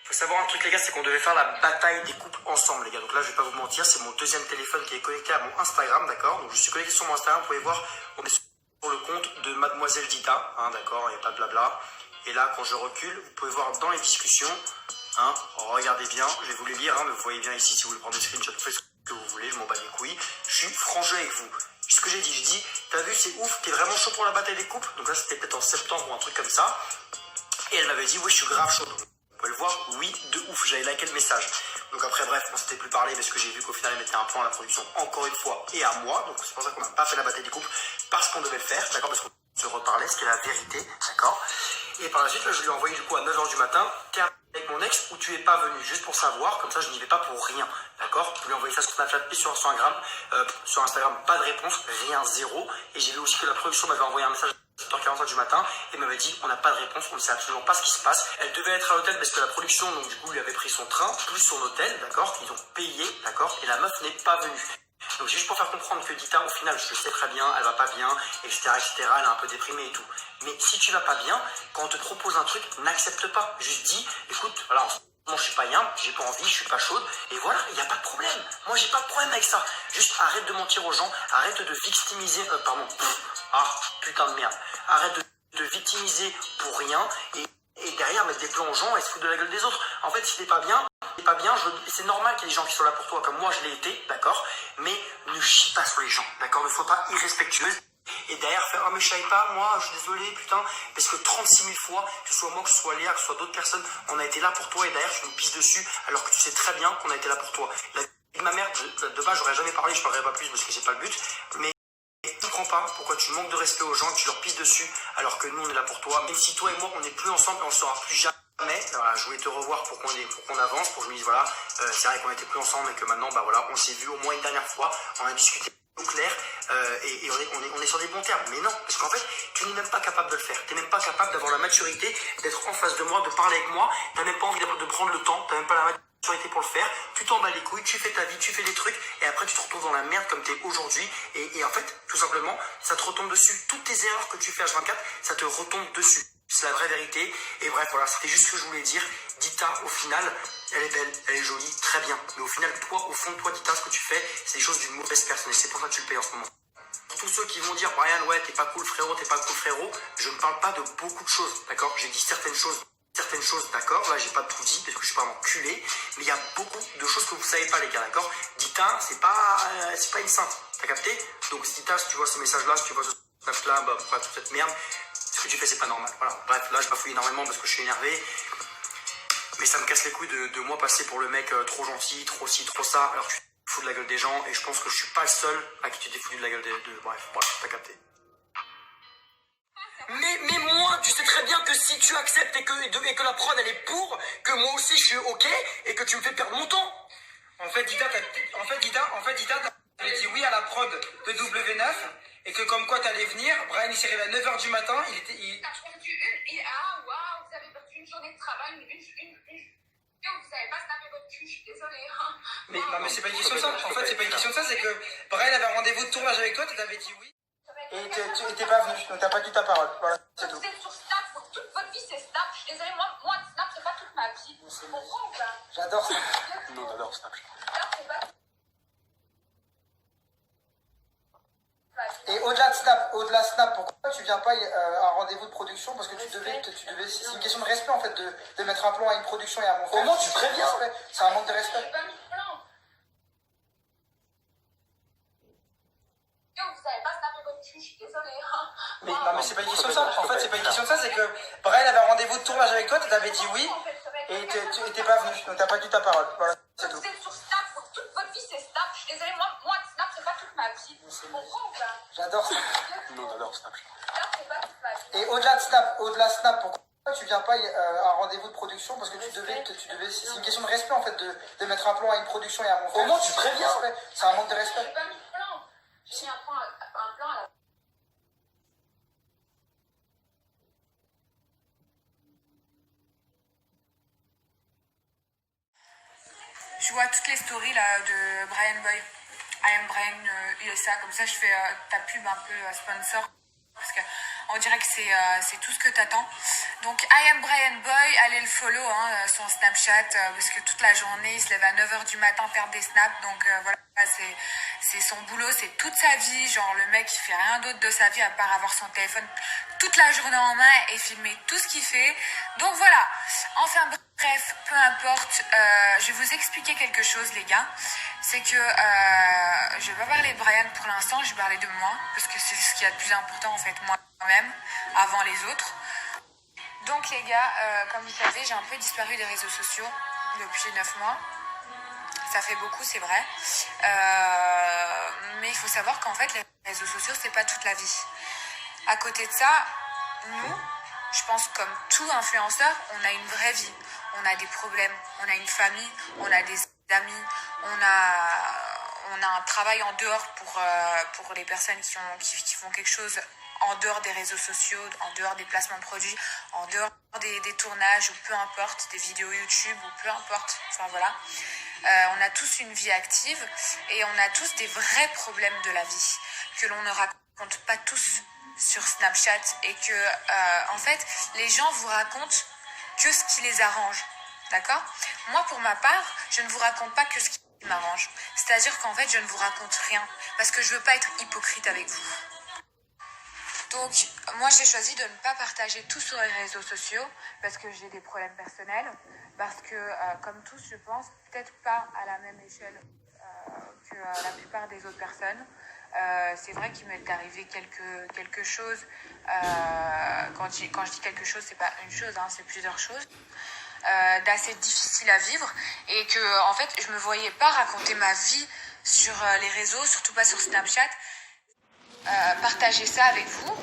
Faut savoir un truc les gars, c'est qu'on devait faire la bataille des couples ensemble les gars. Donc là je vais pas vous mentir, c'est mon deuxième téléphone qui est connecté à mon Instagram, d'accord. Donc je suis connecté sur mon Instagram, vous pouvez voir, on est sur le compte de Mademoiselle Dita, hein, d'accord, il n'y a pas de blabla. Et là quand je recule, vous pouvez voir dans les discussions, hein, regardez bien, je vais vous les lire, hein, mais vous voyez bien ici si vous voulez prendre des screenshots, vous faites ce que vous voulez, je m'en bats les couilles. Je suis franc jeu avec vous. Ce que j'ai dit, t'as vu c'est ouf, t'es vraiment chaud pour la bataille des couples. Donc là c'était peut-être en septembre ou un truc comme ça. Et elle m'avait dit oui je suis grave chaud. Vous pouvez le voir, oui, de ouf, j'avais liké le message. Donc après, bref, on s'était plus parlé parce que j'ai vu qu'au final, elle mettait un plan à la production encore une fois et à moi. Donc c'est pour ça qu'on n'a pas fait la bataille des couples parce qu'on devait le faire, d'accord, parce qu'on se reparlait, ce qui est la vérité, d'accord. Et par la suite, là, je lui ai envoyé du coup à 9h du matin, t'es avec mon ex ou tu es pas venu, juste pour savoir, comme ça je n'y vais pas pour rien, d'accord. Je lui ai envoyé ça sur Snapchat et sur Instagram, pas de réponse, rien, zéro. Et j'ai vu aussi que la production m'avait envoyé un message 7h45 du matin et m'avait dit on n'a pas de réponse, on ne sait absolument pas ce qui se passe. Elle devait être à l'hôtel parce que la production donc du coup lui avait pris son train plus son hôtel, d'accord, qu'ils ont payé, d'accord, et la meuf n'est pas venue. Donc c'est juste pour faire comprendre que Dita au final je le sais très bien, elle va pas bien, etc., etc., elle est un peu déprimée et tout. Mais si tu vas pas bien, quand on te propose un truc, n'accepte pas, juste dis écoute, voilà, moi je suis pas bien, j'ai pas envie, je suis pas chaude, et voilà, il n'y a pas de problème. Moi j'ai pas de problème avec ça. Juste arrête de mentir aux gens, arrête de victimiser, putain de merde. Arrête de victimiser pour rien et derrière mettre des plans aux gens et se foutre de la gueule des autres. En fait, si t'es pas bien, c'est normal qu'il y ait des gens qui soient là pour toi, comme moi je l'ai été, d'accord, mais ne chie pas sur les gens, d'accord, ne sois pas irrespectueuse. Et derrière faire oh mais je savais pas, moi je suis désolé putain, parce que 36 000 fois, que ce soit moi, que ce soit Léa, que ce soit d'autres personnes, on a été là pour toi et derrière tu nous pisses dessus alors que tu sais très bien qu'on a été là pour toi. La vie de ma mère, de base j'aurais jamais parlé, je parlerai pas plus parce que c'est pas le but, mais je comprends pas pourquoi tu manques de respect aux gens, que tu leur pisses dessus alors que nous on est là pour toi. Même si toi et moi on n'est plus ensemble et on ne sera plus jamais. Voilà, je voulais te revoir pour qu'on avance, pour que je me dise voilà, c'est vrai qu'on n'était plus ensemble et que maintenant bah voilà, on s'est vu au moins une dernière fois, on a discuté au clair et on est sur des bons termes. Mais non, parce qu'en fait, tu n'es même pas capable de le faire. Tu n'es même pas capable d'avoir la maturité, d'être en face de moi, de parler avec moi. Tu n'as même pas envie de prendre le temps, tu n'as même pas la maturité pour le faire. Tu t'en bats les couilles, tu fais ta vie, tu fais des trucs et après tu te retrouves dans la merde comme tu es aujourd'hui. Et en fait, tout simplement, ça te retombe dessus. Toutes tes erreurs que tu fais H24, ça te retombe dessus. C'est la vraie vérité. Et bref, voilà, c'était juste ce que je voulais dire. Dita, au final, elle est belle, elle est jolie, très bien. Mais au final, toi, au fond de toi, Dita, ce que tu fais, c'est des choses d'une mauvaise personne. Et c'est pour ça que tu le payes en ce moment. Pour tous ceux qui vont dire, Brian, ouais, t'es pas cool frérot, je ne parle pas de beaucoup de choses, d'accord. J'ai dit certaines choses, d'accord. Là, j'ai pas tout dit parce que je suis pas un enculé. Mais il y a beaucoup de choses que vous savez pas, les gars, d'accord. Dita, c'est pas une sainte. T'as capté? Donc, Dita, si tu vois ces messages-là, si tu vois ce snap-là, bah, pourquoi toute cette merde? Ce que tu fais c'est pas normal, voilà. Bref, là je bafouille énormément parce que je suis énervé. Mais ça me casse les couilles de moi passer pour le mec trop gentil, trop ci, trop ça. Alors tu te fous de la gueule des gens et je pense que je suis pas le seul à qui tu t'es foutu de la gueule Bref, voilà, t'as capté. Mais moi, tu sais très bien que si tu acceptes et que la prod elle est pour, que moi aussi je suis ok et que tu me fais perdre mon temps. En fait, Dita, t'avais dit oui à la prod de W9 et que comme quoi t'allais venir. Brian il s'est réveillé à 9h du matin, T'as perdu waouh, vous avez perdu une journée de travail, vous savez pas snapper votre cul, je suis désolée. Mais non, mais c'est pas une question de ça. En fait, c'est pas une question de ça, c'est que Brian avait un rendez-vous de tournage avec toi, tu t'avais dit oui. Et t'es pas venu, donc t'as pas dit ta parole. Voilà, c'est tout. Vous êtes sur Snap, toute votre vie c'est Snap. Je suis désolée, moi Snap c'est pas toute ma vie. Tu comprends ou pas? J'adore ça. Non, j'adore Snap. Et au-delà de Snap, pourquoi tu viens pas à un rendez-vous de production? Parce que tu devais, c'est une question de respect en fait, de mettre un plan à une production et à mon frère. Au moins tu préviens, c'est un manque de respect. J'ai pas mis de plan. Vous savez pas snapper votre cul, je suis désolée. Mais non, mais c'est pas une question de ça. En fait, c'est pas une question de ça, c'est que Brian avait un rendez-vous de tournage avec toi, tu t'avais dit oui, et t'es pas venu, donc t'as pas dit ta parole. Voilà, c'est tout. Vous êtes sur Snap, toute votre vie c'est Snap. Je suis désolée, moi Snap c'est pas toute ma vie. Tu comprends ou pas? J'adore ça. Non, j'adore Snap. Snap c'est pas toute ma vie. Et au-delà de Snap, pourquoi tu viens pas à un rendez-vous de production? Parce que tu devais, c'est une question de respect en fait, de mettre un plan à une production et à mon frère. Au moins tu préviens, c'est un manque de respect. J'ai pas mis de plan. J'ai mis un plan à la... Je vois toutes les stories là de Brian Boy. I am Brian USA, comme ça je fais ta pub un peu sponsor. Parce que On dirait que c'est tout ce que t'attends. Donc I am Brian Boy, allez le follow, hein, son Snapchat, parce que toute la journée il se lève à 9h du matin faire des snaps, donc voilà, c'est son boulot, c'est toute sa vie. Genre le mec il fait rien d'autre de sa vie à part avoir son téléphone toute la journée en main et filmer tout ce qu'il fait. Donc voilà, enfin bref, peu importe, je vais vous expliquer quelque chose les gars. C'est que je vais pas parler de Brian pour l'instant, je vais parler de moi, parce que c'est ce qu'il y a de plus important en fait, moi-même, avant les autres. Donc les gars, comme vous savez, j'ai un peu disparu des réseaux sociaux depuis 9 mois. Ça fait beaucoup, c'est vrai. Mais il faut savoir qu'en fait, les réseaux sociaux, c'est pas toute la vie. À côté de ça, nous, je pense comme tout influenceur, on a une vraie vie. On a des problèmes, on a une famille, on a des amis, on a un travail en dehors pour les personnes qui font quelque chose en dehors des réseaux sociaux, en dehors des placements de produits, en dehors des tournages ou peu importe, des vidéos YouTube ou peu importe, enfin voilà. On a tous une vie active et on a tous des vrais problèmes de la vie que l'on ne raconte pas tous sur Snapchat et que en fait les gens vous racontent que ce qui les arrange, d'accord? Moi pour ma part, je ne vous raconte pas que ce qui m'arrange, c'est-à-dire qu'en fait je ne vous raconte rien parce que je veux pas être hypocrite avec vous. Donc, moi, j'ai choisi de ne pas partager tout sur les réseaux sociaux parce que j'ai des problèmes personnels, parce que, comme tous, je pense, peut-être pas à la même échelle que la plupart des autres personnes. C'est vrai qu'il m'est arrivé quelque chose. Quand je dis quelque chose, c'est pas une chose, hein, c'est plusieurs choses. D'assez difficile à vivre et que, en fait, je me voyais pas raconter ma vie sur les réseaux, surtout pas sur Snapchat. Partager ça avec vous,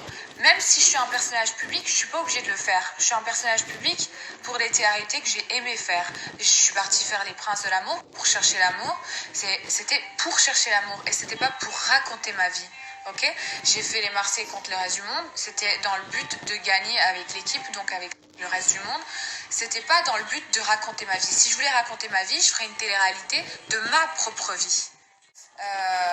même si je suis un personnage public, je suis pas obligée de le faire. Je suis un personnage public pour des TRT que j'ai aimé faire. Je suis partie faire les Princes de l'amour pour chercher l'amour. C'était pour chercher l'amour et c'était pas pour raconter ma vie. Ok, j'ai fait les Marseillais contre le reste du monde. C'était dans le but de gagner avec l'équipe, donc avec le reste du monde. C'était pas dans le but de raconter ma vie. Si je voulais raconter ma vie, je ferais une télé-réalité de ma propre vie.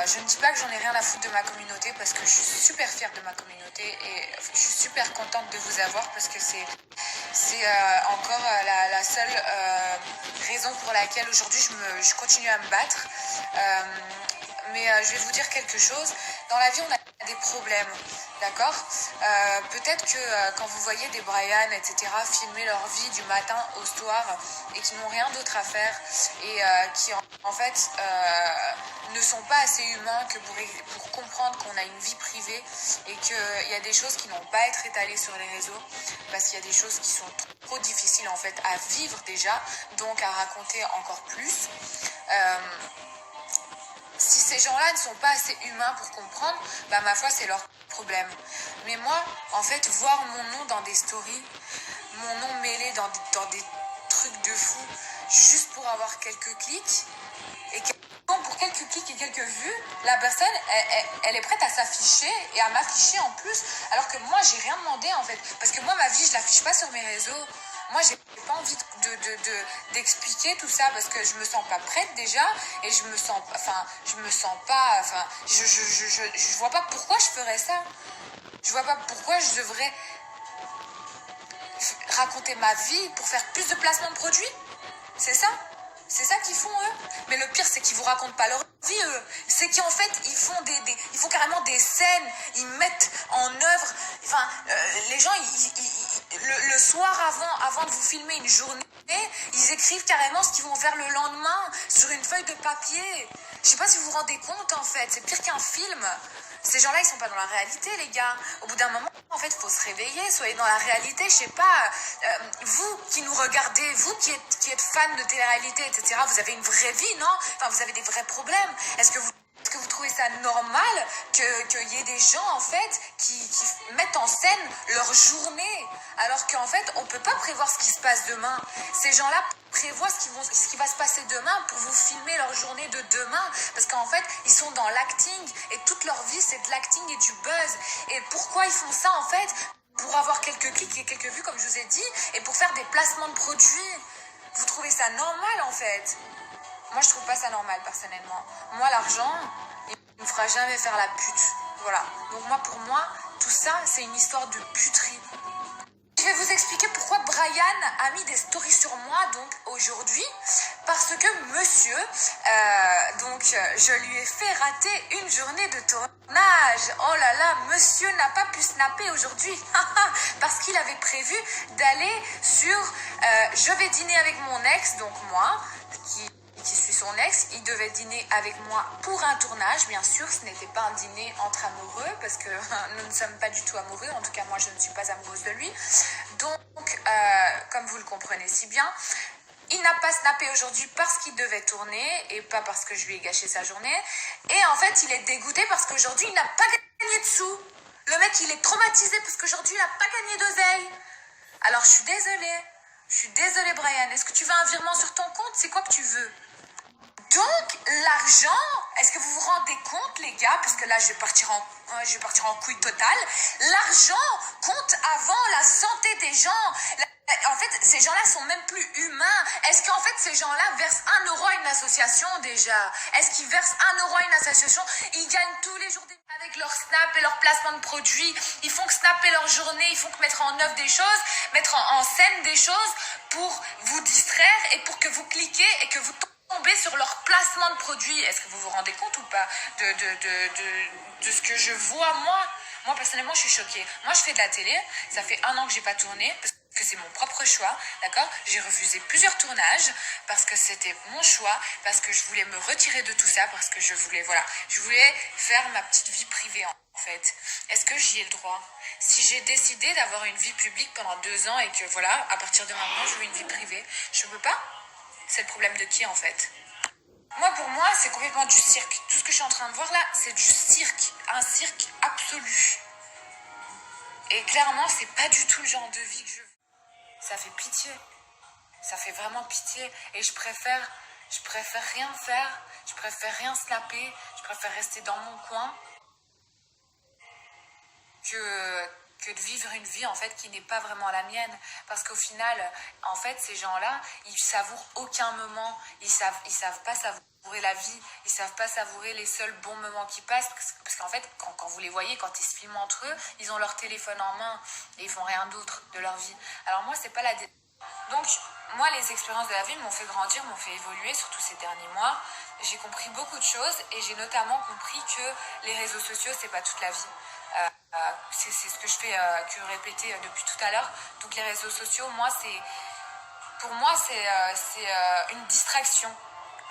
Je ne dis pas que j'en ai rien à foutre de ma communauté parce que je suis super fière de ma communauté et je suis super contente de vous avoir parce que c'est encore la seule raison pour laquelle aujourd'hui je continue à me battre. Mais je vais vous dire quelque chose. Dans la vie, on a des problèmes, d'accord? Peut-être que quand vous voyez des Brian, etc., filmer leur vie du matin au soir et qui n'ont rien d'autre à faire et qui en fait ne sont pas assez humains que pour comprendre qu'on a une vie privée et qu'il y a des choses qui n'ont pas à être étalées sur les réseaux parce qu'il y a des choses qui sont trop difficiles en fait à vivre déjà, donc à raconter encore plus. Si ces gens-là ne sont pas assez humains pour comprendre, bah ma foi c'est leur problème. Mais moi, en fait, voir mon nom dans des stories, mon nom mêlé dans des trucs de fou, juste pour avoir quelques clics, et pour quelques clics et quelques vues, la personne, elle est prête à s'afficher et à m'afficher en plus, alors que moi, j'ai rien demandé en fait. Parce que moi, ma vie, je l'affiche pas sur mes réseaux. Moi, j'ai pas envie d'expliquer tout ça parce que je me sens pas prête déjà et je vois pas pourquoi je ferais ça. Je vois pas pourquoi je devrais raconter ma vie pour faire plus de placements de produits. C'est ça qu'ils font eux. Mais le pire c'est qu'ils vous racontent pas leur vie eux. C'est qu'en fait ils font carrément des scènes, ils mettent en œuvre. Enfin les gens le soir avant de vous filmer une journée, ils écrivent carrément ce qu'ils vont faire le lendemain sur une feuille de papier. Je sais pas si vous vous rendez compte en fait, c'est pire qu'un film. Ces gens-là, ils sont pas dans la réalité, les gars. Au bout d'un moment, en fait, faut se réveiller, soyez dans la réalité, je sais pas. Vous qui nous regardez, vous qui êtes fans de télé-réalité, etc., vous avez une vraie vie, non? Enfin, vous avez des vrais problèmes. Est-ce que vous trouvez ça normal qu'il y ait des gens, en fait, qui mettent en scène leur journée, alors qu'en fait, on peut pas prévoir ce qui se passe demain. Ces gens-là prévoient ce qui va se passer demain pour vous filmer leur journée de demain, parce qu'en fait, ils sont dans l'acting, et toute leur vie, c'est de l'acting et du buzz. Et pourquoi ils font ça, en fait? Pour avoir quelques clics et quelques vues, comme je vous ai dit, et pour faire des placements de produits. Vous trouvez ça normal, en fait? Moi, je trouve pas ça normal, personnellement. Moi, l'argent, il me fera jamais faire la pute. Voilà. Donc moi, pour moi, tout ça, c'est une histoire de puterie. Je vais vous expliquer pourquoi Brian a mis des stories sur moi donc aujourd'hui, parce que monsieur, je lui ai fait rater une journée de tournage. Oh là là, monsieur n'a pas pu snapper aujourd'hui parce qu'il avait prévu d'aller sur Je vais dîner avec mon ex, donc moi, qui suis son ex. Il devait dîner avec moi pour un tournage, bien sûr, ce n'était pas un dîner entre amoureux, parce que nous ne sommes pas du tout amoureux, en tout cas moi je ne suis pas amoureuse de lui. Donc, comme vous le comprenez si bien, il n'a pas snappé aujourd'hui parce qu'il devait tourner et pas parce que je lui ai gâché sa journée. Et en fait, il est dégoûté parce qu'aujourd'hui, il n'a pas gagné de sous. Le mec, il est traumatisé parce qu'aujourd'hui, il n'a pas gagné d'oseille. Alors, je suis désolée, Brian. Est-ce que tu veux un virement sur ton compte? C'est quoi que tu veux? Donc, l'argent, est-ce que vous vous rendez compte, les gars? Parce que là, je vais partir en couille totale. L'argent compte avant la santé des gens. En fait, ces gens-là sont même plus humains. Est-ce qu'en fait, ces gens-là versent 1 euro à une association déjà? Est-ce qu'ils versent 1 euro à une association? Ils gagnent tous les jours avec leur snap et leur placement de produits. Ils font que snapper leur journée, ils font que mettre en œuvre des choses, mettre en scène des choses pour vous distraire et pour que vous cliquez et que vous tomber sur leur placement de produits. Est-ce que vous vous rendez compte ou pas de ce que je vois moi? Moi, personnellement, je suis choquée. Moi, je fais de la télé. Ça fait 1 an que j'ai pas tourné parce que c'est mon propre choix, d'accord? J'ai refusé plusieurs tournages parce que c'était mon choix, parce que je voulais me retirer de tout ça, parce que je voulais faire ma petite vie privée en fait. Est-ce que j'y ai le droit? Si j'ai décidé d'avoir une vie publique pendant 2 ans et que voilà, à partir de maintenant, je veux une vie privée, je peux pas? C'est le problème de qui en fait? Pour moi, c'est complètement du cirque. Tout ce que je suis en train de voir là, c'est du cirque. Un cirque absolu. Et clairement, c'est pas du tout le genre de vie que je veux. Ça fait pitié. Ça fait vraiment pitié. Et je préfère rien faire. Je préfère rien snapper. Je préfère rester dans mon coin que de vivre une vie en fait qui n'est pas vraiment la mienne, parce qu'au final en fait ces gens-là ils savourent aucun moment, ils savent pas savourer la vie, ils savent pas savourer les seuls bons moments qui passent, parce qu'en fait quand vous les voyez, quand ils se filment entre eux, ils ont leur téléphone en main et ils font rien d'autre de leur vie. Alors moi c'est pas la donc moi les expériences de la vie m'ont fait grandir, m'ont fait évoluer, surtout ces derniers mois. J'ai compris beaucoup de choses et j'ai notamment compris que les réseaux sociaux c'est pas toute la vie. C'est ce que je fais que répéter depuis tout à l'heure. Donc les réseaux sociaux, pour moi c'est une distraction,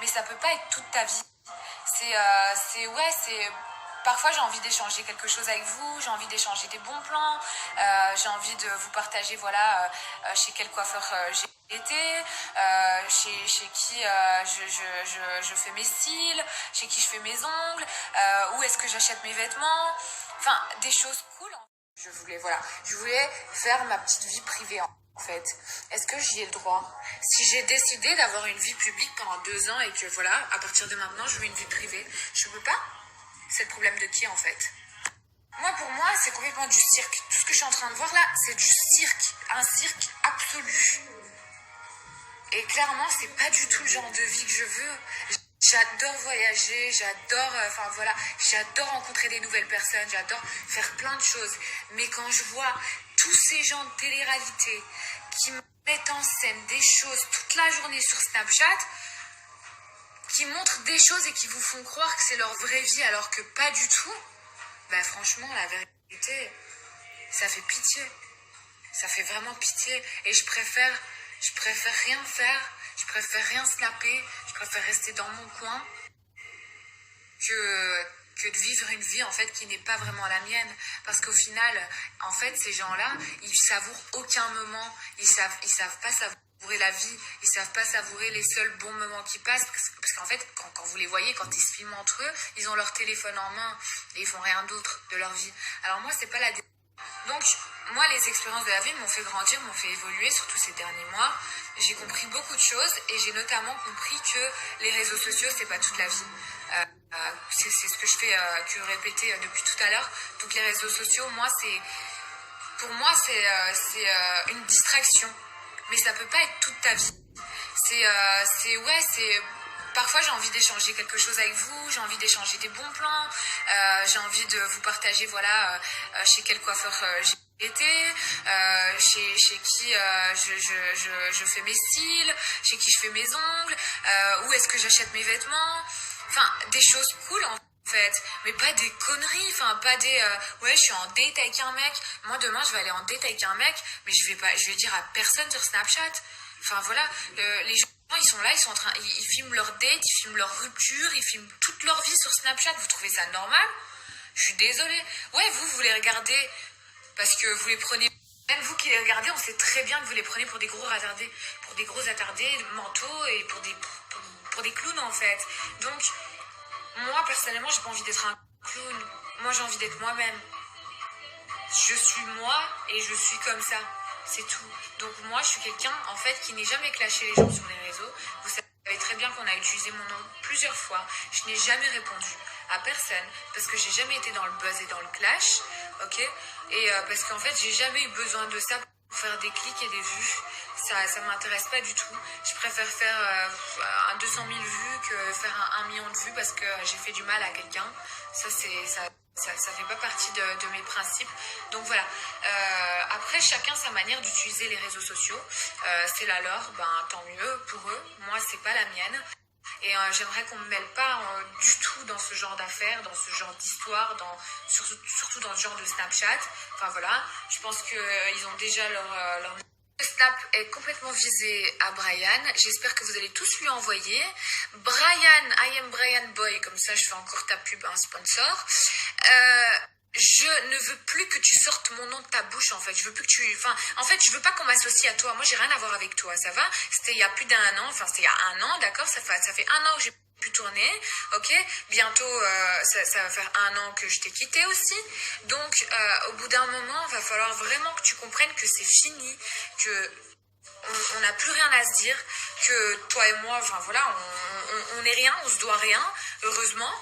mais ça peut pas être toute ta vie. Parfois j'ai envie d'échanger quelque chose avec vous, j'ai envie d'échanger des bons plans, j'ai envie de vous partager chez quel coiffeur j'ai été, chez qui je fais mes styles, chez qui je fais mes ongles, où est-ce que j'achète mes vêtements, enfin des choses cool. Je voulais faire ma petite vie privée en fait. Est-ce que j'y ai le droit? Si j'ai décidé d'avoir une vie publique pendant 2 ans et que voilà, à partir de maintenant je veux une vie privée, je peux pas? C'est le problème de qui en fait? Pour moi, c'est complètement du cirque. Tout ce que je suis en train de voir là, c'est du cirque. Un cirque absolu. Et clairement, c'est pas du tout le genre de vie que je veux. J'adore voyager, j'adore rencontrer des nouvelles personnes, j'adore faire plein de choses. Mais quand je vois tous ces gens de télé-réalité qui mettent en scène des choses toute la journée sur Snapchat, qui montrent des choses et qui vous font croire que c'est leur vraie vie alors que pas du tout, franchement, la vérité, ça fait pitié. Ça fait vraiment pitié. Et je préfère rien faire, je préfère rien snapper, je préfère rester dans mon coin que de vivre une vie en fait qui n'est pas vraiment la mienne, parce qu'au final en fait ces gens-là ils savourent aucun moment, ils savent pas savourer la vie, ils savent pas savourer les seuls bons moments qui passent, parce qu'en fait quand vous les voyez, quand ils se filment entre eux, ils ont leur téléphone en main et ils font rien d'autre de leur vie. Alors moi c'est pas la donc moi les expériences de la vie m'ont fait grandir, m'ont fait évoluer, surtout ces derniers mois. J'ai compris beaucoup de choses et j'ai notamment compris que les réseaux sociaux c'est pas toute la vie. C'est ce que je fais que répéter depuis tout à l'heure. Donc les réseaux sociaux, pour moi c'est une distraction, mais ça peut pas être toute ta vie. parfois j'ai envie d'échanger quelque chose avec vous, j'ai envie d'échanger des bons plans, j'ai envie de vous partager, voilà, chez quel coiffeur j'ai été, chez qui je fais mes styles, chez qui je fais mes ongles, où est-ce que j'achète mes vêtements, enfin des choses cool en fait, mais pas des conneries, enfin pas des ouais, je suis en date avec un mec. Moi demain je vais aller en date avec un mec, mais je vais dire à personne sur Snapchat. Enfin voilà, les gens ils sont là, ils sont en train, ils filment leur date, ils filment leur rupture, ils filment toute leur vie sur Snapchat. Vous trouvez ça normal? Je suis désolée. Ouais, vous les regardez parce que vous les prenez. Même vous qui les regardez, on sait très bien que vous les prenez pour des gros attardés mentaux et pour des clowns en fait. Donc moi, personnellement, j'ai pas envie d'être un clown. Moi, j'ai envie d'être moi-même. Je suis moi et je suis comme ça. C'est tout. Donc moi, je suis quelqu'un, en fait, qui n'est jamais clashé les gens sur les réseaux. Vous savez très bien qu'on a utilisé mon nom plusieurs fois. Je n'ai jamais répondu à personne parce que j'ai jamais été dans le buzz et dans le clash. Ok? Et parce qu'en fait, j'ai jamais eu besoin de ça pour faire des clics et des vues. Ça m'intéresse pas du tout. Je préfère faire 200 000 vues que faire un million de vues parce que j'ai fait du mal à quelqu'un. Ça fait pas partie de mes principes. Donc voilà. Après, chacun sa manière d'utiliser les réseaux sociaux. C'est la leur, ben tant mieux pour eux. Moi, c'est pas la mienne. Et j'aimerais qu'on ne me mêle pas du tout dans ce genre d'affaires, dans ce genre d'histoire, surtout dans ce genre de Snapchat. Enfin voilà, je pense qu'ils ont déjà leur... Le Snap est complètement visé à Brian. J'espère que vous allez tous lui envoyer. Brian, I am Brian Boy. Comme ça, je fais encore ta pub à un sponsor. Je ne veux plus que tu sortes mon nom de ta bouche, en fait. Je veux plus que tu... Enfin, en fait, je veux pas qu'on m'associe à toi. Moi, j'ai rien à voir avec toi, ça va? C'était il y a plus d'un an. Enfin, c'était il y a un an, d'accord? Ça fait un an que j'ai pu tourner, ok? Bientôt, ça va faire un an que je t'ai quitté aussi. Donc, au bout d'un moment, il va falloir vraiment que tu comprennes que c'est fini, que on n'a plus rien à se dire, que toi et moi, enfin voilà, on n'est rien, on se doit rien, heureusement.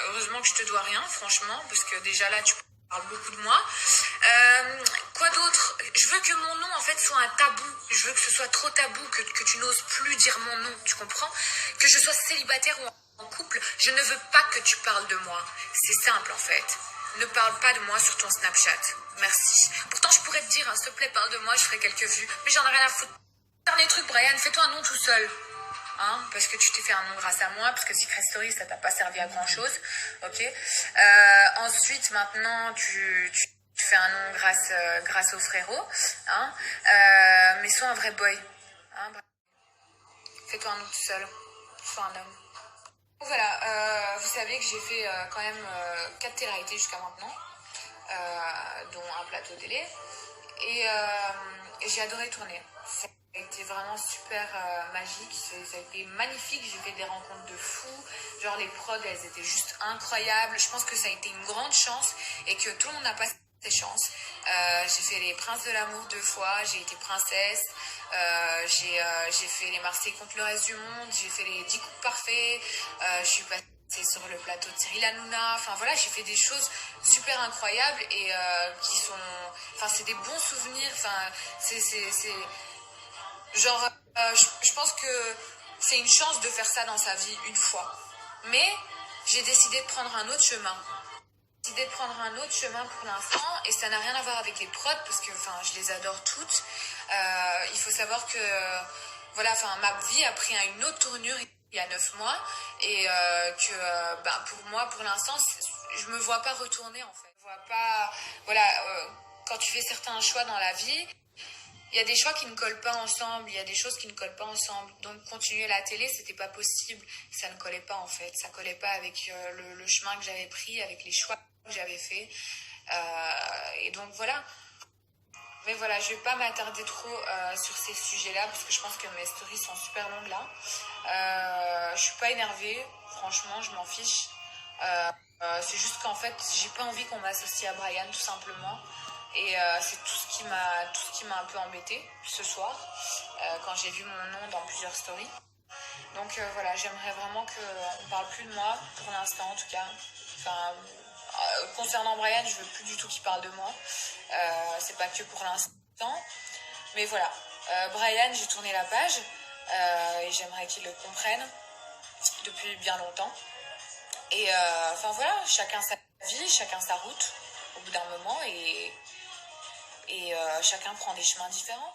Heureusement que je te dois rien, franchement, parce que déjà là, tu parles beaucoup de moi. Quoi d'autre? Je veux que mon nom, en fait, soit un tabou. Je veux que ce soit trop tabou, que tu n'oses plus dire mon nom, tu comprends? Que je sois célibataire ou en couple, je ne veux pas que tu parles de moi. C'est simple, en fait. Ne parle pas de moi sur ton Snapchat. Merci. Pourtant, je pourrais te dire, hein, s'il te plaît, parle de moi, je ferai quelques vues. Mais j'en ai rien à foutre. Dernier truc, Brian, fais-toi un nom tout seul. Hein, parce que tu t'es fait un nom grâce à moi, parce que Secret Story, ça t'a pas servi à grand-chose. Ok. Ensuite, maintenant, tu fais un nom grâce au frérot. Hein, mais sois un vrai boy. Hein, fais-toi un nom tout seul. Sois un homme. Voilà, vous savez que j'ai fait quand même 4 télé-réalités jusqu'à maintenant, dont un plateau télé, et j'ai adoré tourner. Ça a été vraiment super magique, ça a été magnifique, j'ai fait des rencontres de fous, genre les prods, elles étaient juste incroyables. Je pense que ça a été une grande chance et que tout le monde n'a pas cette chance. J'ai fait les Princes de l'amour 2 fois, j'ai été princesse. J'ai fait les Marseillais contre le reste du monde, j'ai fait les 10 coupes parfaits, je suis passée sur le plateau de Cyril Hanouna, enfin voilà, j'ai fait des choses super incroyables et qui sont, enfin c'est des bons souvenirs, enfin c'est genre, je pense que c'est une chance de faire ça dans sa vie une fois, mais j'ai décidé de prendre un autre chemin. Pour l'instant et ça n'a rien à voir avec les prods parce que enfin je les adore toutes. Il faut savoir que voilà, enfin ma vie a pris une autre tournure il y a 9 mois et pour moi pour l'instant je me vois pas retourner en fait. Je vois pas, voilà, quand tu fais certains choix dans la vie, il y a des choix qui ne collent pas ensemble, il y a des choses qui ne collent pas ensemble. Donc continuer la télé, c'était pas possible. Ça ne collait pas en fait. Ça collait pas avec le chemin que j'avais pris, avec les choix que j'avais faits. Et donc voilà. Mais voilà, je vais pas m'attarder trop sur ces sujets-là parce que je pense que mes stories sont super longues là. Je suis pas énervée, franchement, je m'en fiche. C'est juste qu'en fait, j'ai pas envie qu'on m'associe à Brian tout simplement. Et c'est tout ce qui m'a un peu embêtée ce soir quand j'ai vu mon nom dans plusieurs stories. Donc voilà, j'aimerais vraiment qu'on parle plus de moi pour l'instant en tout cas. Enfin, concernant Brian, je veux plus du tout qu'il parle de moi. C'est pas que pour l'instant, mais voilà. Brian, j'ai tourné la page et j'aimerais qu'il le comprenne. depuis bien longtemps. Et enfin voilà, chacun sa vie, chacun sa route au bout d'un moment et chacun prend des chemins différents.